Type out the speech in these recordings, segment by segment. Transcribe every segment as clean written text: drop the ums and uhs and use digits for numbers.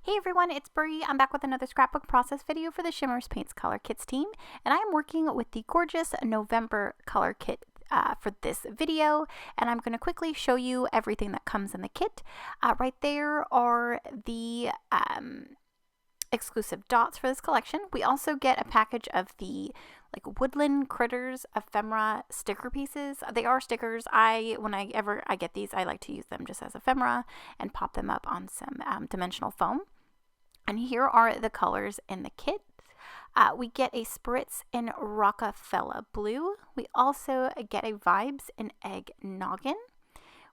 Hey everyone, it's Bree. I'm back with another scrapbook process video for the Shimmerz Paints color kits team, and I'm working with the gorgeous November color kit for this video, and I'm going to quickly show you everything that comes in the kit. Right there are the exclusive dots for this collection. We also get a package of the woodland critters ephemera sticker pieces. They are stickers. Whenever I get these, I like to use them just as ephemera and pop them up on some dimensional foam. And here are the colors in the kit. We get a spritz in Rockefeller blue. We also get a vibes in egg noggin.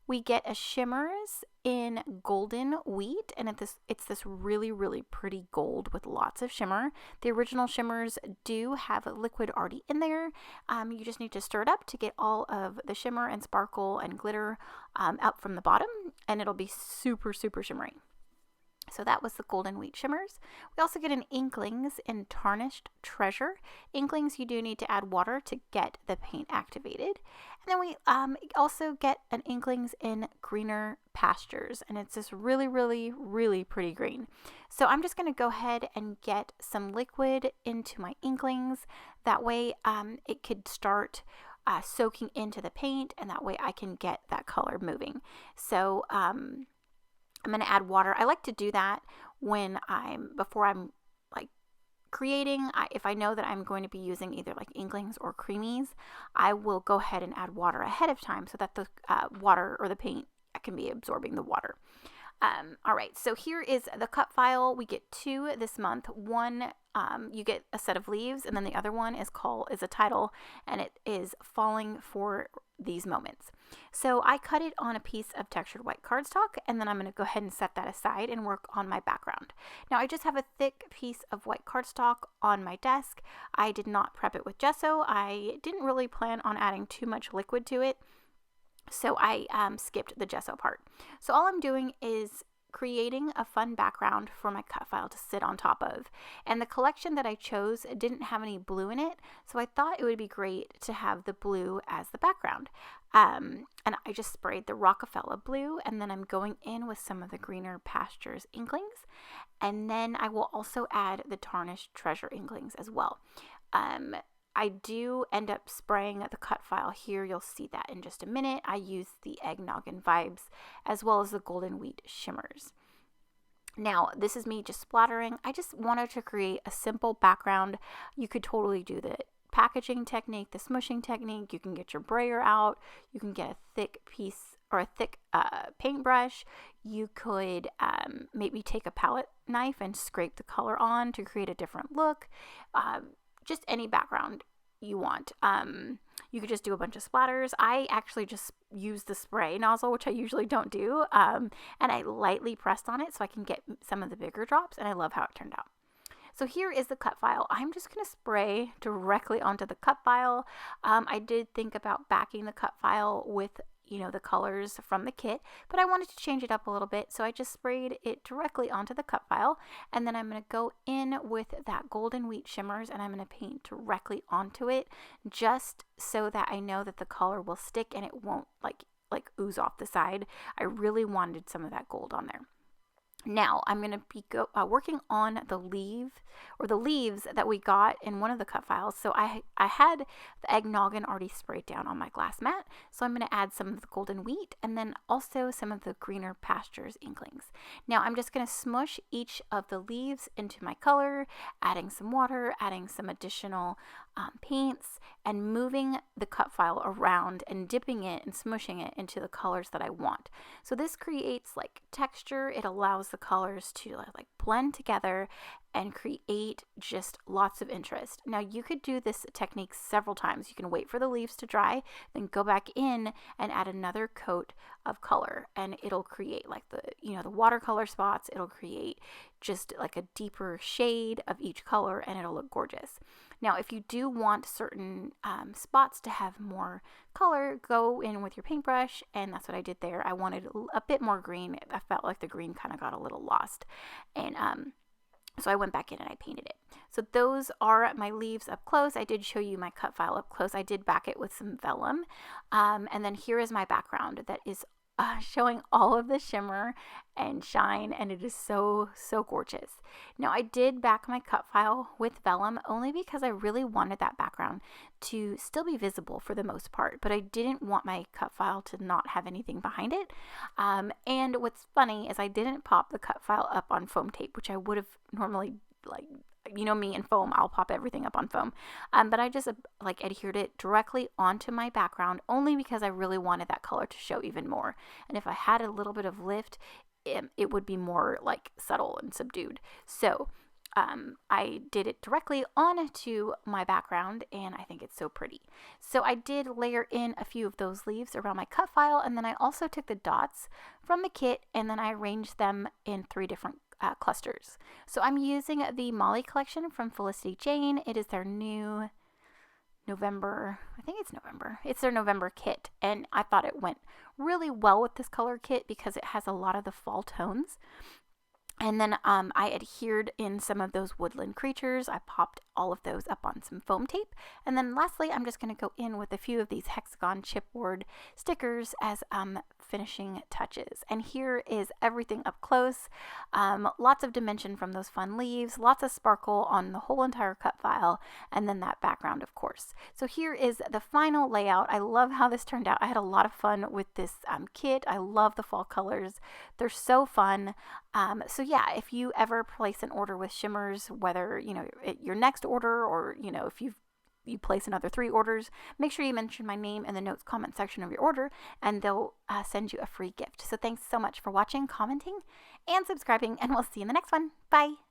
We get a Shimmerz in golden wheat, and it's this really, really pretty gold with lots of shimmer. The original Shimmerz do have a liquid already in there. You just need to stir it up to get all of the shimmer and sparkle and glitter out from the bottom, and it'll be super, super shimmery. So that was the golden wheat Shimmerz. We also get an Inklings in tarnished treasure. Inklings, you do need to add water to get the paint activated. And then we also get an Inklings in greener pastures, and it's this really, really, really pretty green. So I'm just going to go ahead and get some liquid into my Inklings. That way it could start soaking into the paint, and that way I can get that color moving. So I'm going to add water. I like to do that before I'm creating. If I know that I'm going to be using either Inklings or creamies, I will go ahead and add water ahead of time so that the water or the paint can be absorbing the water. All right, so here is the cut file. We get two this month. One, you get a set of leaves, and then the other one is a title, and it is Falling for These Moments. So I cut it on a piece of textured white cardstock, and then I'm going to go ahead and set that aside and work on my background. Now I just have a thick piece of white cardstock on my desk. I did not prep it with gesso. I didn't really plan on adding too much liquid to it, so I skipped the gesso part. So all I'm doing is creating a fun background for my cut file to sit on top of. And the collection that I chose didn't have any blue in it, so I thought it would be great to have the blue as the background. And I just sprayed the Rockefeller blue, and then I'm going in with some of the greener pastures Inklings, and then I will also add the tarnished treasure Inklings as well. I do end up spraying the cut file here. You'll see that in just a minute. I use the egg noggin vibes as well as the golden wheat Shimmerz. Now, this is me just splattering. I just wanted to create a simple background. You could totally do the packaging technique, the smushing technique. You can get your brayer out. You can get a thick piece or a thick paintbrush. You could maybe take a palette knife and scrape the color on to create a different look. Just any background you want. You could just do a bunch of splatters. I actually just use the spray nozzle, which I usually don't do, and I lightly pressed on it so I can get some of the bigger drops, and I love how it turned out. So here is the cut file. I'm just going to spray directly onto the cut file. I did think about backing the cut file with the colors from the kit, but I wanted to change it up a little bit, so I just sprayed it directly onto the cut file, and then I'm going to go in with that golden wheat Shimmerz, and I'm going to paint directly onto it, just so that I know that the color will stick and it won't like ooze off the side. I really wanted some of that gold on there. Now I'm going to be working on the leaves that we got in one of the cut files. So I had the egg noggin already sprayed down on my glass mat. So I'm going to add some of the golden wheat and then also some of the greener pastures Inklings. Now I'm just going to smush each of the leaves into my color, adding some water, adding some additional paints, and moving the cut file around and dipping it and smushing it into the colors that I want. So this creates texture. It allows the colors to blend together and create just lots of interest. Now you could do this technique several times. You can wait for the leaves to dry, then go back in and add another coat of color, and it'll create the watercolor spots. It'll create just a deeper shade of each color, and it'll look gorgeous. Now if you do want certain spots to have more color, go in with your paintbrush, and that's what I did there. I wanted a bit more green. I felt like the green kind of got a little lost, and so I went back in and I painted it. So those are my leaves up close. I did show you my cut file up close. I did back it with some vellum. And then here is my background that is showing all of the shimmer and shine, and it is so gorgeous. Now, I did back my cut file with vellum only because I really wanted that background to still be visible for the most part, but I didn't want my cut file to not have anything behind it. And what's funny is I didn't pop the cut file up on foam tape, which I would have normally, like, you know me and foam, I'll pop everything up on foam. But I just like adhered it directly onto my background only because I really wanted that color to show even more. And if I had a little bit of lift, it would be more like subtle and subdued. So I did it directly onto my background, and I think it's so pretty. So I did layer in a few of those leaves around my cut file, and then I also took the dots from the kit and then I arranged them in 3 different clusters. So I'm using the Molly collection from Felicity Jane. It is their new November, I think it's November. It's their November kit, and I thought it went really well with this color kit because it has a lot of the fall tones. And then I adhered in some of those woodland creatures. I popped all of those up on some foam tape. And then lastly, I'm just going to go in with a few of these hexagon chipboard stickers as finishing touches. And here is everything up close. Lots of dimension from those fun leaves, lots of sparkle on the whole entire cut file, and then that background, of course. So here is the final layout. I love how this turned out. I had a lot of fun with this kit. I love the fall colors. They're so fun. So yeah, if you ever place an order with Shimmerz, whether, you know, your next order or, you know, if you place another 3 orders, make sure you mention my name in the notes comment section of your order, and they'll send you a free gift. So thanks so much for watching, commenting, and subscribing, and we'll see you in the next one. Bye!